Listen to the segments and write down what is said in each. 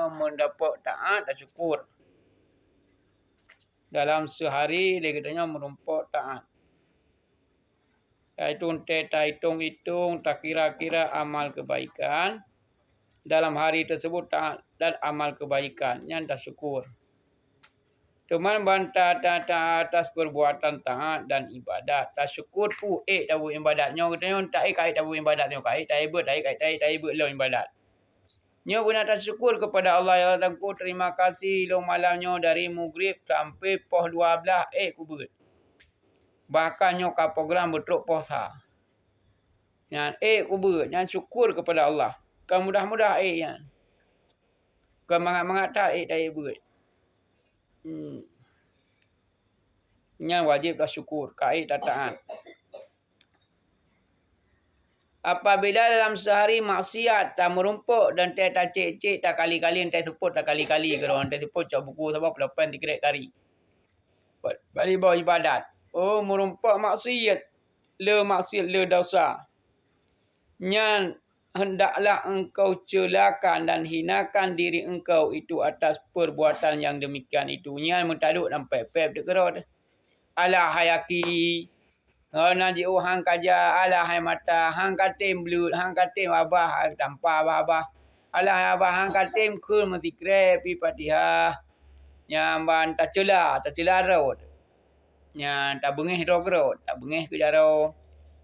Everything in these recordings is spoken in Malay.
katanya mendapat taat dan syukur. Dalam sehari dia katanya merompak taat. Tak hitung-hitung, tak kira-kira amal kebaikan. Dalam hari tersebut taat dan amal kebaikannya tak syukur. Teman bantah atas perbuatan taat dan ibadat. Tak syukur pu tahu ibadatnya katanya tak kait tahu ibadatnya kait tak lo ibadat. Nyo guna tak syukur kepada Allah ya Tuhanku, terima kasih lo malamnya dari maghrib sampai poh 12 kubur. Bahkan nyo ka program betruk puasa. Yang kubur, yang syukur kepada Allah. Kan mudah-mudah yang. Kan mangat-mangat tak tak buat. Yang wajib tak syukur, kait tak taat. Apabila dalam sehari maksiat tak merumpuk dan tak cek-cek tak kali-kali tak tuput tak kali-kali kalau tak tuput cak buku sebab lepas dikerek kari. Balik bawa ibadat. Oh merumpuk maksiat. Le dosa. Nyan hendaklah engkau celakan dan hinakan diri engkau itu atas perbuatan yang demikian itu. Nyan mentaduk sampai pep dekerot. Alah hayaki. Nanti hang kaja alah hai mata hang katim belut hang katim abah tanpa abah alah abah hang katim kun mati krepi patiha nyamban tak cela raut nya tak bengeh rogrot tak bengeh ke jaro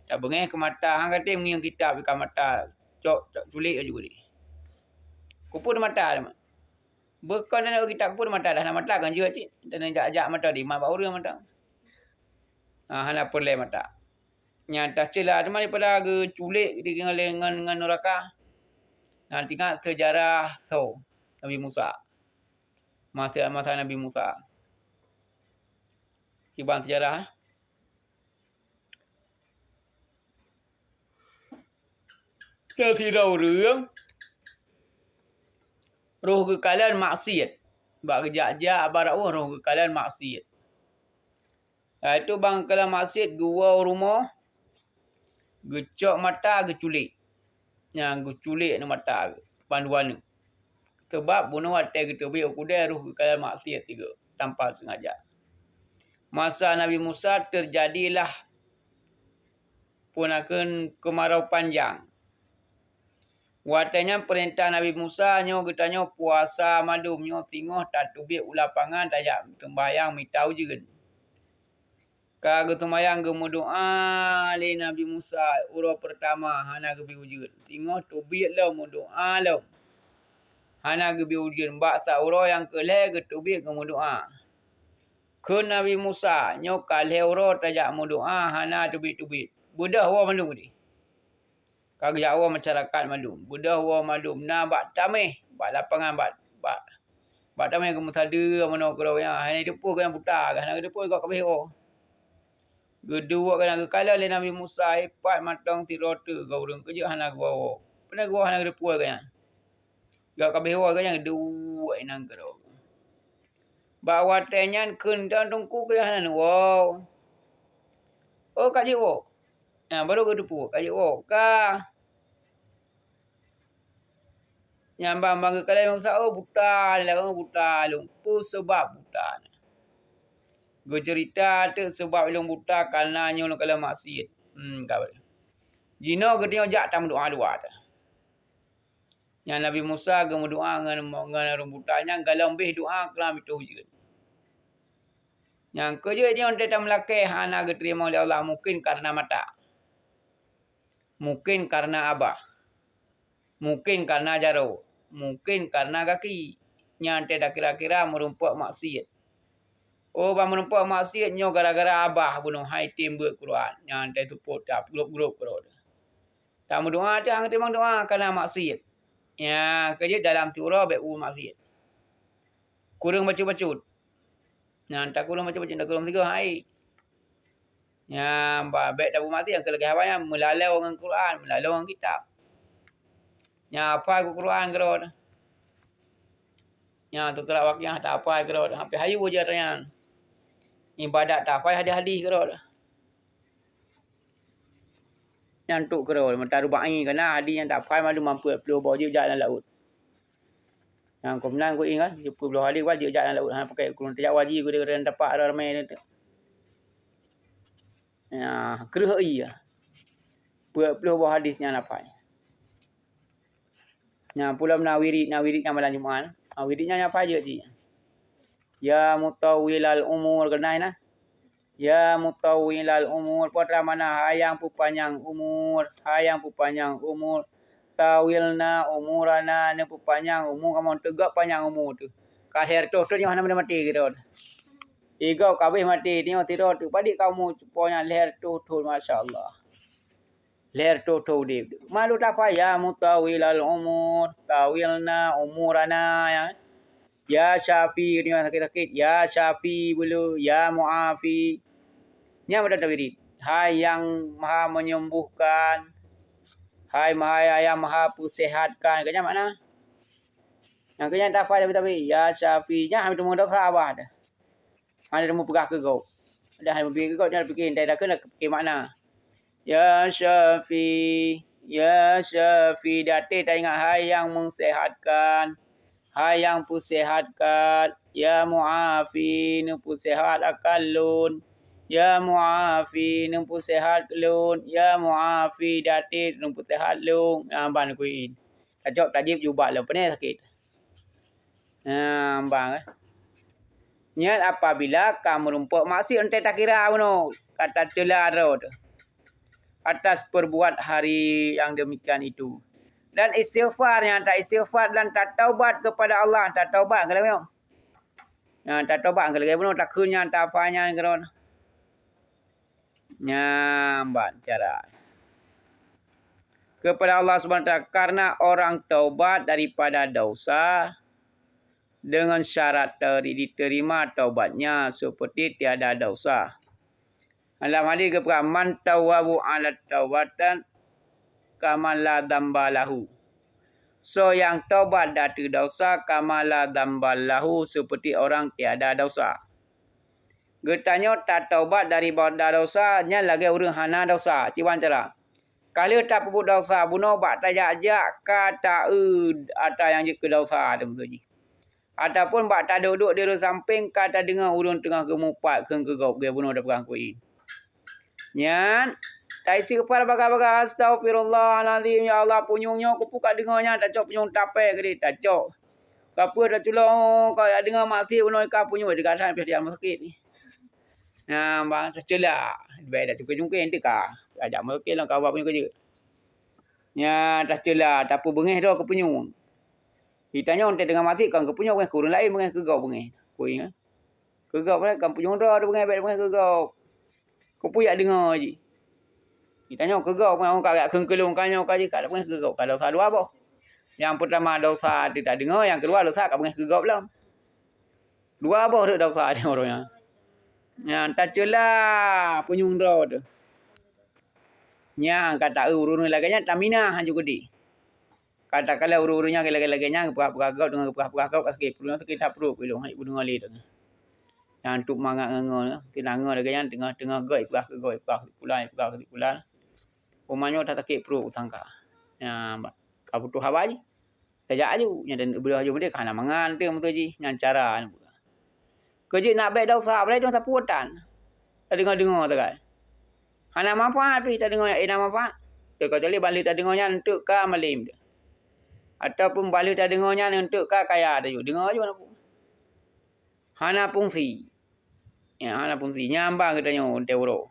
tak bengeh ke mata hang katim ngiung kitab ke mata cok tulik aja gudi kupur mata dah bekon nak kita kupur mata dah mata kan juga cik dan ajak mata di ma bauru mata hana perle mata nyata celah teman daripada ke culik dengan neraka. Nanti ingat sejarah Nabi Musa. Masa Nabi Musa. Kibang sejarah. Tertirau rương. Roh kekalian maksiat. Bak kejak-jak barak roh kekalian maksiat. Itu bang kalau maksiat gua rumah. Gecok mata geculik. Yang geculik ni mata panduan ni. Sebab bunuh hati kita biar kudai ruh kekalian maksiat tiga tanpa sengaja. Masa Nabi Musa terjadilah punakan kemarau panjang. Watanya perintah Nabi Musa nyo katanya puasa madum nyo tingoh tak tubik ulapangan tajak sembahyang mitau juga. Kagu sembahyang gemu doa le Nabi Musa urut pertama hana gebi wujud. Tingoh tubik lo mu doa lo. Hana gebi wujud mbak sa urut yang kelih getubik gemu doa. Ke Nabi Musa nyo kalih urut tajak mu doa hana tubik-tubik. Budah wa mandum ni. Kag Jawa masyarakat madum. Budah wa madum na bak tameh, bak lapangan bak tameh ke musada mano kero ya. Hanya depu ke yang buta kan nak depu kau kabeh oh. Gedua kan kala le Nabi Musa hebat matang tirota kau urang kerja hana gua. Pernah gua hana depu kan. Gak kabeh wa kan yang dua inang kero. Bawa tenyan kendan tungku ke hana wow. Oh kaji wo. Nah baru ke depu kaji wo ka. Nyambang bangga kalian masa buta lah buta lumpuh sebab buta. Gue cerita tu sebab ilmu buta karena nyo kalau maksiat. Kau. Jino gedenya jak tam doa dua tu. Yang Nabi Musa gemu doa dengan orang butanya kalau lebih doa kelam itu juga. Yang kerja dia untuk tam lakai hana diterima oleh Allah mungkin karena mata. Mungkin karena abah. Mungkin karena jaro. Mungkin karena kaki nyante dah kira-kira merumpuk maksiat. Oh bang merumpuk maksiat nyo gara-gara abah bunuh hai tim buat Quran nyante support tak grup-grup kerod. Tak mau doa dah hang timang doa karena maksiat. Ya kerja dalam surah be maksiat. Kurang baca-baca. Nyanta kurang baca-baca dak kurang tiga hai. Ya be dak mati yang kelagi hawa yang melalau dengan Quran, melalau dengan kitab. Ya apa ku Quran kerod. Ya tu terak wakyah tak apa kerod. Hampir hayu je yang ibadat tak apa hadis-hadis kerod. Nyantuk kerod mentaru bai kana hadis yang tak apa malu mampu upload bawa je jalan laut. Yang kemenang ku ingat 70 hari wajib jalan laut pakai kurun tajak wajib ku dia dapat ramai ni tu. Ya, kerah iya. 20 buah hadisnya apa? Ya, pula wirid yang malam Jumaat. Wiridnya apa aja dia? Ya mutawilal umur kenai nah. Ya mutawilal umur pada mana hayang pupanjang umur, tawilna umurana ne pupanjang umur kamu tegak panjang umur tu. Kahir tu yang mana mati gitu. Igau kabeh mati tengok tidur tu padi kamu punya leher tu masya-Allah. Leher tu dia. Malu tak payah mutawilal umur, tawilna umurana ya. Ya Syafi ni sakit-sakit. Ya Syafi bulu. Ya Muafi. Ni apa dah wirid? Hai yang maha menyembuhkan. Hai yang maha pusehatkan. Kanya mana? Yang kanya tak apa tapi ya Syafi. Nya hamil temu dosa abah dah. Ada temu pegah ke kau. Dah hamil pergi ke kau. Dia fikir dah kena fikir makna. Ya Syafi. Ya Syafi. Datik tak ingat hai yang mensehatkan. Hai yang pusehatkan, ya muafi nempu sehat akalun, ya muafi nempu sehat lun, ya muafi datit nempu sehat lun. Bang kuin. Tajok tajib jubak lah, pening sakit. Bang. Niat apabila kamu rumput maksud ente tak kira no kata celah road atas perbuat hari yang demikian itu. Dan istighfar yang tak istighfar dan tak taubat kepada Allah, tak taubat kalau yang tak taubat kalau benar tak kunya tak apanya kalau nyambat cara kepada Allah SWT karena orang taubat daripada dosa dengan syarat diterima taubatnya seperti tiada dosa. Dalam hadis kepada man tawabu ala taubatan kamala dambalahu. So yang taubat dari dosa kamala dambalahu seperti orang tiada dosa. Getanya tak taubat dari dosa nya lagi urang hana dosa. Ciwan cara. Kalau tak perbuat dosa bunuh bak tajak kata ada yang ke dosa dem tuji. Ataupun bak tak duduk di samping kata dengar urang tengah gemupat ke gegau dia bunuh dah perang kuih. Nyan tak isi kepala baga-baga astagfirullahaladzim. Ya Allah punyungnya aku buka dengarnya. Tak cok punyung tapai ke dia. Tak cok. Kapa dah tulung. Kau yang dengar maksih penuh ikan punyung. Dia kata sampai dia sakit ni. Bang tercelak. Baik dah tukar jungkir nanti kah. Ajak mereka lah kawan punya kerja. Tercelak. Tak apa bengih dah ke punyung. Ditanya orang dengar maksih kan ke punyung. Kurang lain bengih ke kau bengih. Kau ingat. Ke kau pun kan punyung dah. Bengih baik bengih ke kau. Kau pun yang dengar je. Kita tanya kegau pun orang kagak kelung kanyo kaji kat pun kegau kalau dosa dua apa. Yang pertama dosa tidak dengar, yang kedua dosa kat pun kegau belum. Dua apa dak dosa dia orangnya. Yang tak celah punyung road. Nya kata urun laganya tamina hanju gede. Kata kalau urunnya lagi-laginya pegah-pegah dengan pegah-pegah sakit perlu sakit tak perlu pilih hai budung ali tu. Yang tuk mangak ngengol tinanga laganya tengah-tengah goi pegah pulang. Umanya tak sakit perut sangka. Kau butuh apa je? Tajak aja. Dan beliau aja dia kana mangan tu betul je. Yang cara. Kerja nak baik dosa. Boleh dosa puatan. Tak dengar-dengar tak kan? Hana manfaat tu. Tak dengar yang manfaat. Kau cari balik tak dengarnya untuk ke malim tu. Ataupun balik tak dengarnya untuk ke kaya tu. Dengar aja mana pun. Hana fungsi. Hana fungsi. Nyambang katanya. Teuro.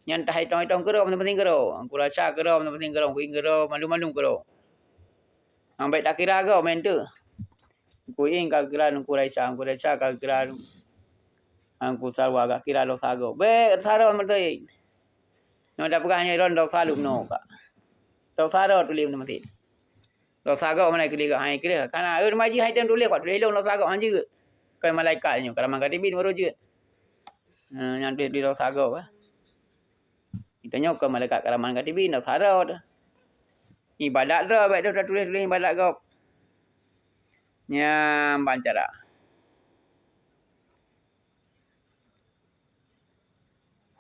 Yang tak hitong-hitong kero, penting kero. Aku rasa kero, penting kero. Aku ingin kero, malu-malu kero. Baik tak kira kau main tu. Aku ingin kau kira, aku rasa kau kira. Aku sarwa kau kira lo sago. Baik, sarwa betul. Yang tak pegahnya ron lo salu no kak. Lo sarwa tulis mesti. Lo sago mana kira kau hai kira. Karena maji hitam tulis kau tulis lo sago anjir. Kau malaikatnya. Kalau mangkat tibin baru je. Yang tulis lo sago. Kita nyok ke malaikat karaman kat TV nak sarau dah. Ibadat dah baik dah tulis ibadat kau. Nya bancara.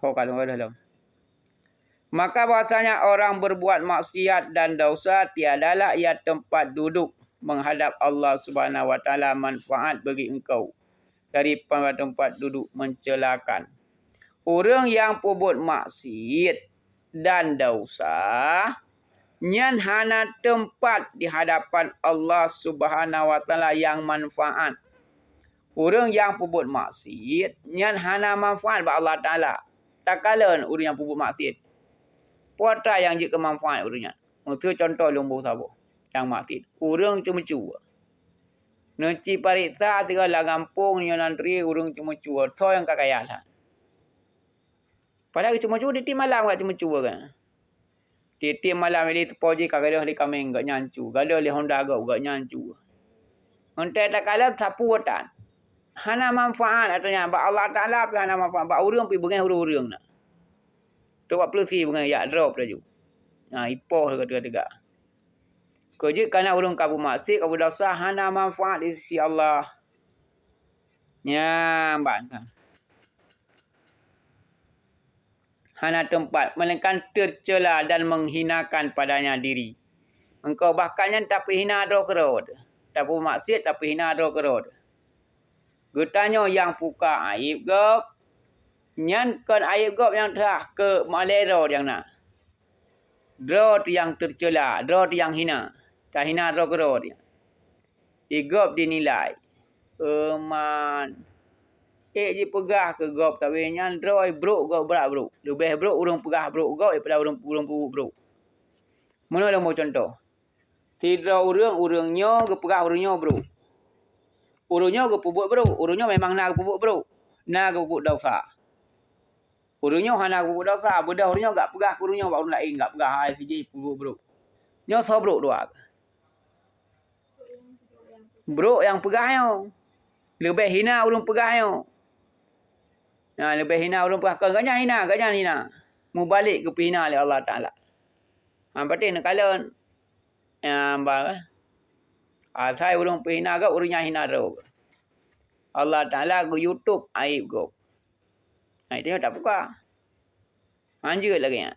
Kalau dalam. Maka bahasanya orang berbuat maksiat dan dosa tiadalah ia tempat duduk menghadap Allah Subhanahu Wa Taala manfaat bagi engkau dari tempat duduk mencelakan. Orang yang perbuat maksiat dan dosa nyan hana tempat di hadapan Allah Subhanahu Wa Taala yang manfaat. Orang yang perbuat maksiat nyan hana manfaat bagi Allah Taala. Tak kala orang yang perbuat maksiat. Puata yang jika manfaat orangnya. Itu contoh lumbu sabo yang maksiat. Orang cuma cua. Nanti pariksa tinggal lah kampung yang nantri orang cuma cua. So yang kakaya lah. Padahal cuma cua di malam kat cuma cua kan. Di malam ini terpoji kakak dia kami enggak nyancu. Gada li Honda enggak nyancu. Hentai tak kala sapu watan. Hana manfaat katanya. Ba Allah Ta'ala pi hana manfaat. Ba urang pi bengai urang nak. Tu buat pelusi bengai ya drop dah ju. Nah ipoh dekat-dekat. Kerja kerana urang kabu maksik, kabu dosa hana manfaat di sisi Allah. Ya, mbak. Hana tempat, melainkan tercela dan menghinakan padanya diri. Engkau bahkannya tapi hina do kerod. Tak maksiat tapi hina do kerod. Getanya yang puka aib gop. Nyankan aib gop yang telah ke malero yang nak. Drot yang tercela, drot yang hina. Tak hina do kerod. Igop dinilai. Eman. Je pegah ke gop tapi nyan droi bro gop berat bro. Lebih bro urang pegah bro gop daripada urang puruk bro. Mana lah mau contoh. Tidak urangnya ke pegah urangnya bro. Urangnya ke pubuk bro. Urangnya memang nak pubuk bro. Nak pubuk dosa. Urangnya hana pubuk dosa. Bedah urangnya gak pegah urangnya bak urang lain gak pegah hai siji pubuk bro. Nyo so bro doa. Bro yang pegahnya. Lebih hina urang pegahnya. Nah, lebih hina urang pegah. Ganya hina. Mu balik ke hina oleh Allah Taala. Berarti nak kala saya urang hina ke urangnya hina ro. Allah Taala go YouTube aib go. Nah, itu tak buka. Anjir lagi ya.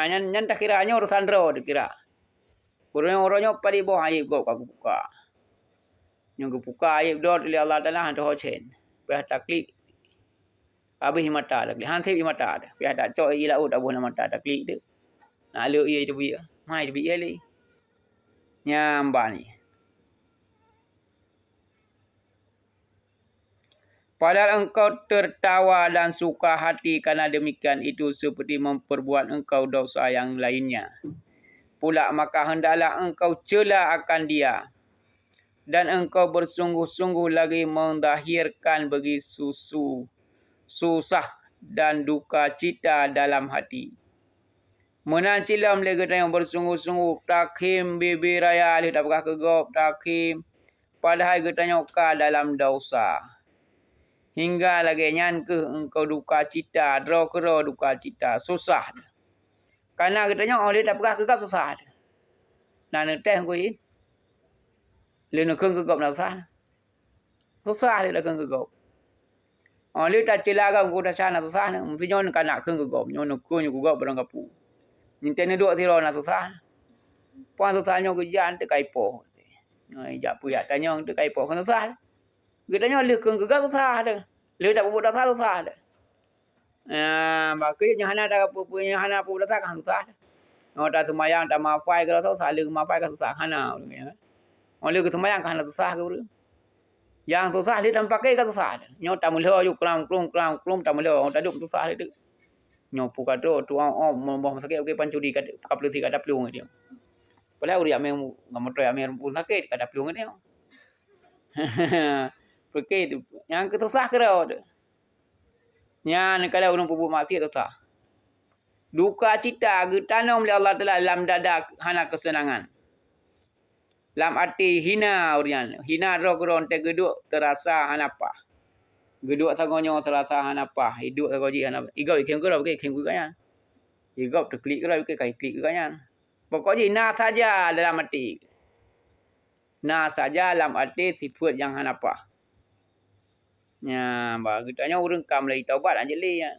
Nyan tak kiranya urusan ro dikira. Urang-urangnya padi boh aib go aku buka. Yang buka aib dot oleh Allah Taala han ho chen. Peh tak klik. Habis mata tak klik. Han sip mata dah. Peh tak cok ila ut abuh mata tak klik tu. Nak lu ia tu biar. Mai tu biar li. Nyamba ni. Padahal engkau tertawa dan suka hati karena demikian itu seperti memperbuat engkau dosa yang lainnya. Pula maka hendaklah engkau cela akan dia. Dan engkau bersungguh-sungguh lagi mendahirkan bagi susah dan duka cita dalam hati. Menancilam lagi yang bersungguh-sungguh takhim bibir raya alih tak pernah kegop takhim. Padahal getanya ka dalam dosa. Hingga lagi nyan ke engkau duka cita, dro duka cita, susah. Karena getanya oleh tak pernah kegop susah. Nah nanti aku ini. Lena keng kegop nak susah. Susah dia keng kegop. Oleh tak celaga aku dah sana susah. Mesti nyon kan nak keng kegop. Nyon keng kegop barang kapu. Nintendo dua tiro na susah. Puan susahnya kejan tu kaipo. Jak puya tanya tu kaipo kan susah. Getanya le keng kegap susah dah. Le tak buat dosa susah dah. Baknya hana tak punya hana pu dosa kan susah. Tak semayang tak mapai ke dosa le mapai kan susah hana. Oleh ke semayang kan susah ke urang. Yang susah le tak pakai kan susah. Nyo tak mulih ayu klam tak mulih tak duk susah le. Nyopu kado tuang mau sakit okey pancuri kat kaplu si kada pluang dia. Padahal uri ame ngamotoy ame pun sakit kada pluang dia. Pergi yang ketusah kerau tu. Nyan kalau urang pupuk maksiat susah. Duka cita getanam oleh Allah Taala dalam dada hana kesenangan. Dalam arti hina urian. Hina roh geron te geduk terasa hanapa. Geduk sagonyo terasa hanapa. Hidup sagoji hanapa. Igau ikem kerau ke ikem ganya. Igau terklik kerau ke kai klik ganya. Pokoknya na saja dalam arti. Na saja dalam arti sifat yang hanapa. Ya, bagitanya urang kam lai taubat anjeli ya.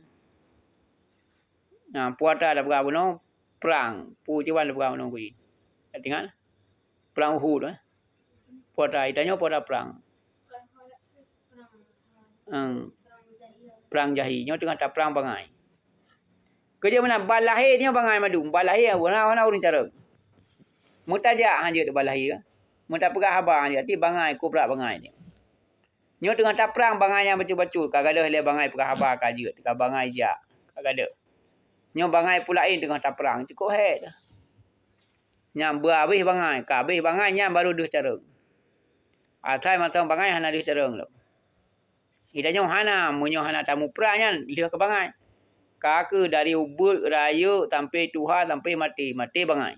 Nah, puasa ada berapa no? Perang. Pu cuban ada berapa no kui. Tinggal. Perang Uhud. Pada itanya pada perang. Perang Jahi. Nyo tengah tak perang bangai. Kerja mana balahirnya bangai madu. Balahir warna urang cara. Mutajak hanya de balahir. Muta pegah habar hanya ti bangai ku pula bangai ni. Nyo tengah tak perang bangai yang bacu-bacu. Kagada le bangai pegah habar kaje. Ka bangai jak. Kagada. Nyo bangai pula tengah tak perang. Cukup head. Nyam berhabis bangai. Ka habis bangai nyam baru deh cara. Atai matang bangai hana deh cara lo. Idanya hana munyo hana tamu perang nyan lihat ke bangai. Kaka dari ubud raya sampai Tuhan sampai mati bangai.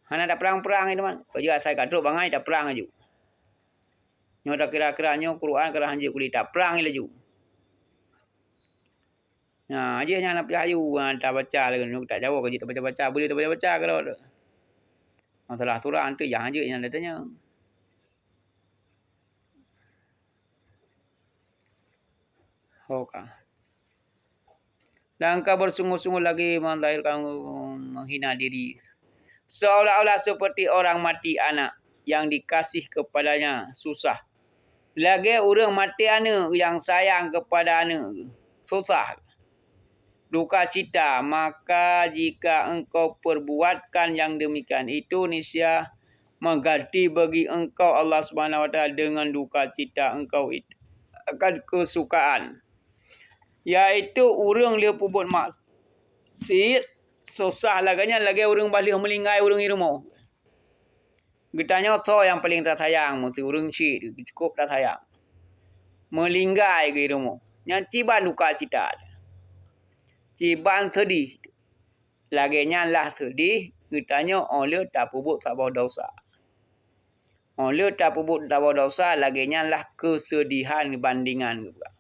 Hana dah perang-perang itu man. Kau juga saya kaduk bangai dah perang aja. Nyo dah kira-kira nyo Quran kira hanjir kulit dah perang laju. Nah, aja nya nak pergi ayu tak baca lagi nyo tak jawab kerja tak baca-baca boleh tak baca-baca kalau. Masalah Quran tu yang aja yang datanya. Hoka. Dan kau bersungguh-sungguh lagi melahirkan menghina diri. Seolah-olah seperti orang mati anak yang dikasih kepadanya susah. Lagi orang mati anak yang sayang kepada anak susah. Duka cita, maka jika engkau perbuatkan yang demikian itu niscaya mengganti bagi engkau Allah SWT dengan duka cita engkau itu akan kesukaan. Iaitu orang dia pubut maksiat susah laganya lagi orang balik melinggai orang irmo. Getanya so yang paling tak sayang mesti orang cik cukup tak sayang. Melinggai ke irmo. Yang ciban duka cita. Ciban sedih. Laginya lah sedih. Getanya oleh tak pubut sabah dosa. Oleh tak pubut sabah dosa laginya lah kesedihan bandingan juga.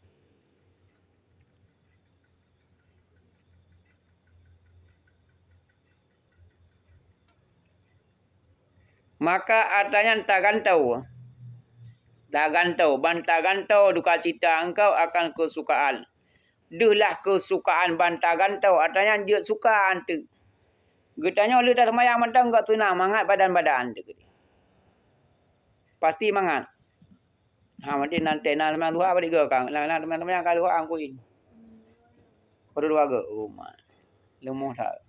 Maka artanya tak gantau. Tak gantau duka cita engkau akan kesukaan. Duhlah kesukaan bantah gantau. Artanya dia suka antu. Getanya oleh dah semayang mentang enggak tunang mangat badan-badan tu. Pasti mangat. Mati nanti nak semayang dua balik ke kang. Nak semayang kali dua angkuin. Pada dua ke. Oh my. Lemuh tak.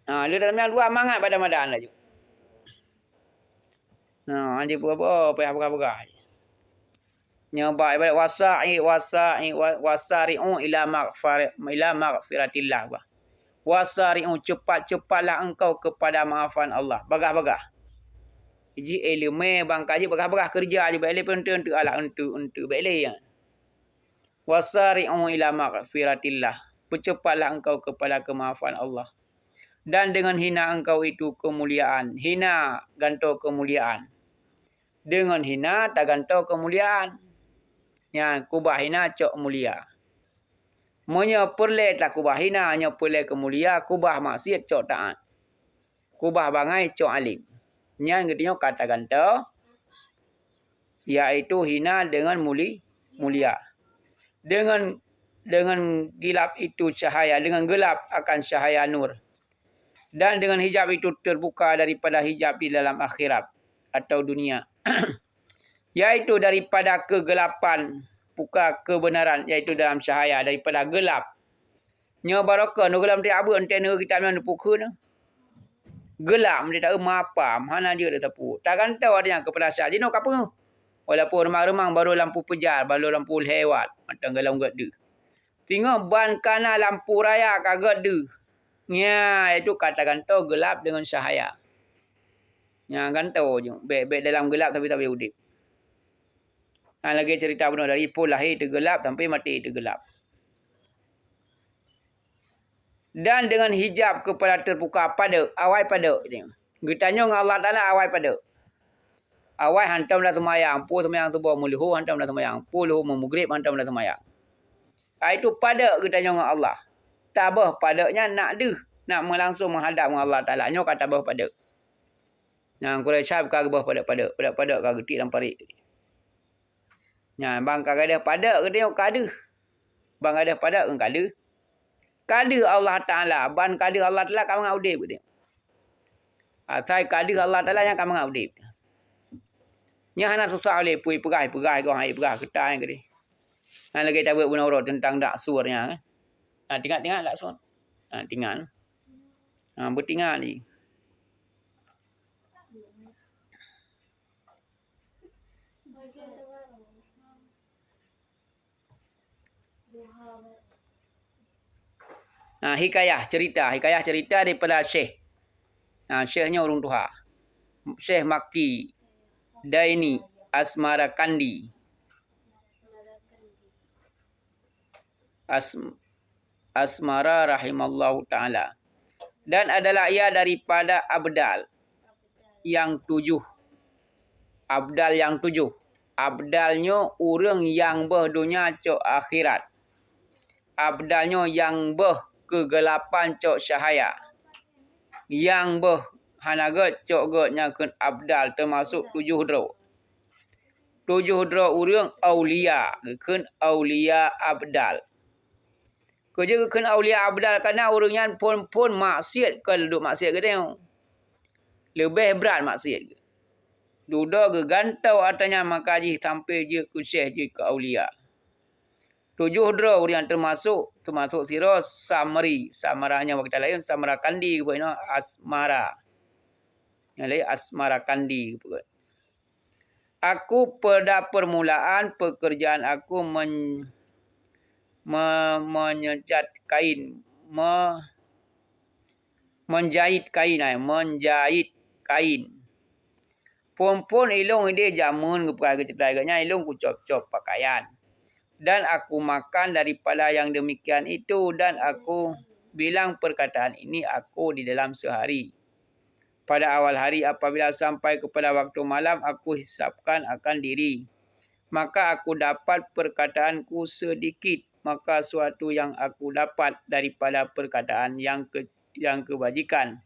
Dia dah semayang dua mangat badan-badan laju. Dia apa payah-payah. Nyoba ibarat wasari'u ila maghfiratillah. Wasari'u cepat-cepatlah engkau kepada maafan Allah. Bagah-bagah. Ji ilmu bangkaji bagah-bagah kerja je baik pentu alah entu baik ya. Wasari'u ila maghfiratillah. Percepatlah engkau kepada kemaafan Allah. Dan dengan hina engkau itu kemuliaan. Hina gantung kemuliaan. Dengan hina tak gantung kemuliaan. Yang kubah hina cok mulia. Monya perle tak kubah hina nya perle kemulia. Kubah maksiat cok taat. Kubah bangai cok alim. Yang gedenya kata gantung. Iaitu hina dengan mulia. Dengan gelap itu cahaya. Dengan gelap akan cahaya nur. Dan dengan hijab itu terbuka daripada hijab di dalam akhirat atau dunia. Yaitu daripada kegelapan buka kebenaran iaitu dalam cahaya daripada gelap. Nya baraka no gelap dia abu antena kita ambil pukul no. Gelap dia tak apa mana dia dah tapu. Tak kan tahu ada yang kepada sah dino apa. Walaupun remang-remang baru lampu pejar, baru lampu lewat matang galau gak de. Tengok ban kana lampu raya kagak de. Ya, itu kata gantau gelap dengan cahaya. Ya, gantau je. Baik dalam gelap tapi tak boleh udip. Lagi cerita benar dari pun lahir tergelap sampai mati tergelap. Dan dengan hijab kepada terbuka pada, awal pada. Getanya dengan Allah Ta'ala awal pada. Awal hantam dah semayang. Pu semayang tu bawa mulihu hantam dah semayang. Pu luhu memugrib hantam dah semayang. Itu pada getanya dengan Allah. Tabah padanya nak nak melangsung menghadap dengan Allah Ta'ala. Nyo kata tabah pada. Yang kurang syab kagak pada kagak getik dan parik. Bang kagak ada pada dia kada. Bang ada pada kada. Kada Allah Ta'ala, ban kada Allah Ta'ala kau ngau dia. Sai kadi Allah Taala yang akan mengabdi. Nya hana susah oleh pui pegai kau hai pegai ketai ke dia. Han lagi tak buat urut tentang dak surnya kan. Tengok dak sur. Tinggal. Bertinggal ni. Hikayah cerita daripada Syekh. Syekhnya orang tua. Syekh Makki Daini Asmara Kandi. Asmara rahimallahu ta'ala. Dan adalah ia daripada abdal yang 7. Abdal yang 7. Abdalnya orang yang berdunia cok akhirat. Abdalnya yang kegelapan cok syahaya. Yang hanaget cok getnya kun abdal termasuk 7 dro. 7 dro orang aulia. Kun aulia abdal. Kerja kun aulia abdal kerana orangnya pun maksiat ke duduk maksiat ke dia. Lebih berat maksiat ke. Duda ke gantau atanya maka ji sampai je ke syekh je ke aulia. 7 dra orang termasuk sira samari. Samaranya waktu lain samara kandi ke ini asmara. Yang lain asmara kandi ke. Aku pada permulaan pekerjaan aku menyecat kain, menjahit kain. Pun ilung dia jamun ke perkara ceritanya ilung ku cop pakaian. Dan aku makan daripada yang demikian itu dan aku bilang perkataan ini aku di dalam sehari. Pada awal hari apabila sampai kepada waktu malam aku hisapkan akan diri. Maka aku dapat perkataanku sedikit. Maka suatu yang aku dapat daripada perkataan yang kebajikan.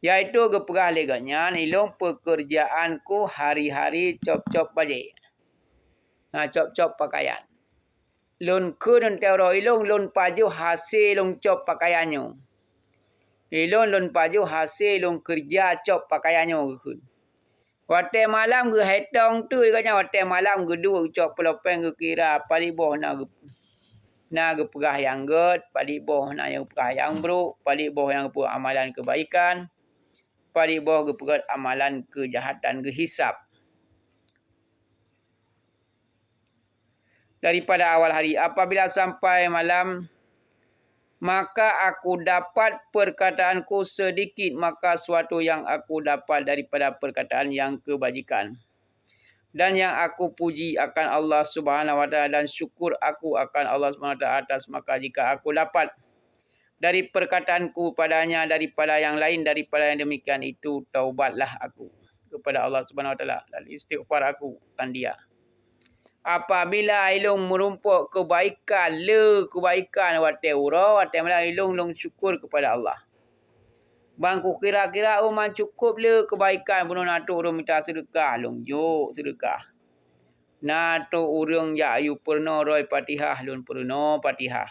Iaitu keperah leganya ilung pekerjaanku hari-hari cop baju. Cop pakaian. Lun kun teoro ilung lun paju hasil lung cop pakaiannya. Lun paju hasil lung kerja cop pakaiannya kun. Waktu malam ke hetong tu ikatnya waktu malam ke dua cop pelopeng ke kira paliboh na ke perah yang get, paliboh na yang perah yang buruk, paliboh yang ke amalan kebaikan. Pada bawah kepegat amalan kejahatan kehisap. Daripada awal hari apabila sampai malam maka aku dapat perkataanku sedikit maka suatu yang aku dapat daripada perkataan yang kebajikan. Dan yang aku puji akan Allah Subhanahu Wa Taala dan syukur aku akan Allah Subhanahu Wa Taala atas maka jika aku dapat dari perkataanku padanya daripada yang lain daripada yang demikian itu taubatlah aku kepada Allah Subhanahu Wa Taala dan istighfar aku kan dia. Apabila ilung merumpuk kebaikan wate ura wate malam ilung syukur kepada Allah. Bangku kira-kira man cukup le kebaikan bunuh nato urang minta sedekah long jo sedekah. Nato urang ya ayu purno roi Fatihah lun purno Fatihah.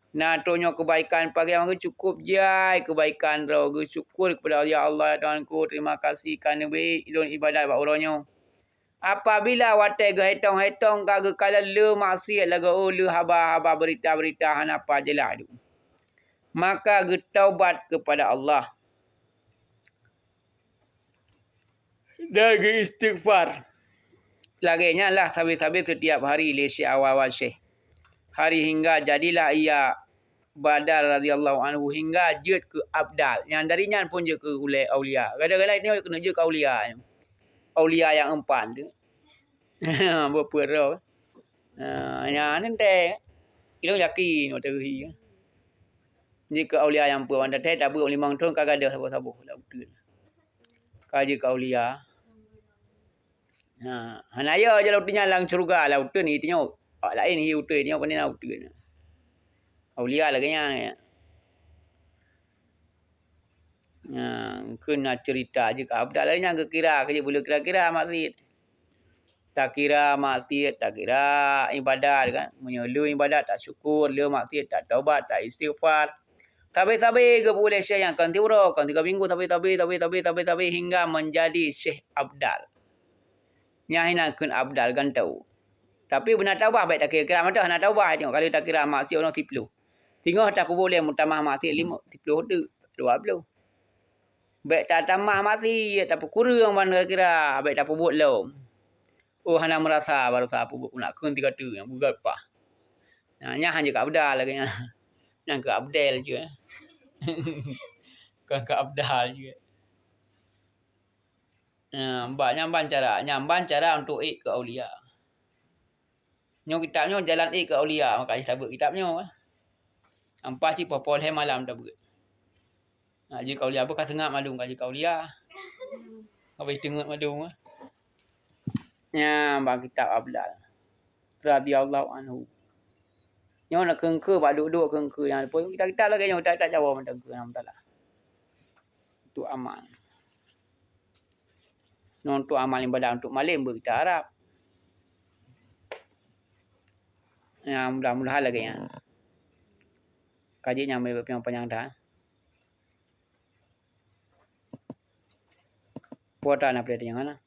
Natonyo kebaikan pagi yang cukup jai kebaikan rau syukur kepada ya Allah Tuhanku terima kasih kerana ilun ibadat buat orangnya. Apabila wate ge hetong kage kala le maksiat laga le haba berita hanapa jelah tu. Maka ge taubat kepada Allah. Dan ge istighfar. Laginya lah sabit setiap hari lesi awal-awal syekh. Hari hingga jadilah ia Badar radhiyallahu anhu hingga jut ke abdal. Yang darinya pun je ke aulia. Kadang-kadang ni kena je ke aulia. Aulia yang empat tu. Berperau. Yang nanti. Kita yakin waktu hari. Jika aulia yang pun. Wanda tak berulimang tahun kagak ada sabu-sabu. Kaji ke aulia. Hanaya je lautnya lang surga. Lautnya ni tengok. Lain hiu tu tengok pandai lautnya. Aulia lah kayaknya. Kena cerita je ke abdal lainnya ke kira. Kerja boleh kira-kira maksiat. Tak kira maksiat, tak kira ibadat kan. Menyelu ibadat tak syukur. Le maksiat tak taubat, tak istighfar. Tabe-tabe ke boleh Syekh yang akan tiurakan 3 minggu tabe hingga menjadi Syekh Abdal. Nyai nak kun Abdal kan tahu. Tapi benar taubah baik tak kira mata nak taubah tengok kalau tak kira maksiat orang tiplu. Tengok tak boleh mutamah mati 5 tiplu tu 20. Baik tak tamah mati tak kurang mana kira baik tak buat lo. Oh hana merasa baru sapu buat nak kun 3 tu yang buat apa. Nah nya hanya ke Abdal lagi nya. Yang ke Abdal je. Kan ke Abdal je. Nyamban cara untuk ke aulia. Nyo kitabnya jalan ke aulia maka kita buat kitabnya. Ampas si popol he malam dah buat. Nah, jika aulia apa tengah madung jika aulia. Apa tengok madung. Bang kitab Abdal. Radhiyallahu anhu. Nyo nak kengke pak duduk kengke yang pun kita lagi nyo tak jawab macam tu nam talah. Itu amal. Untuk amal ibadah untuk malam kita harap. Mudah-mudahan lagi ya. Kajinya mai panjang dah. Puasa nak pelajari yang mana?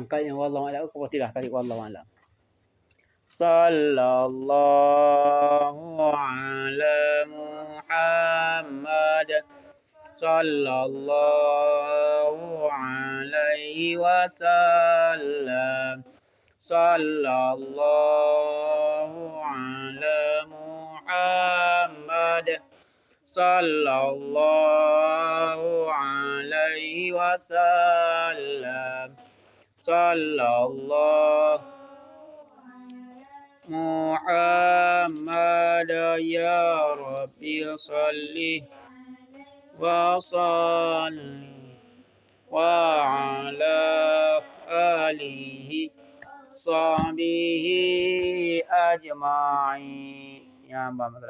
Kali wallahu a'lam aku tidak kali wallahu a'lam. Sallallahu ala Muhammad sallallahu alaihi wasallam sallallahu ala Muhammad sallallahu alaihi wasallam sallallahu Muhammad ya Rabbi salli wa salli wa ala alihi sahbihi ajma'in. Ya Mbak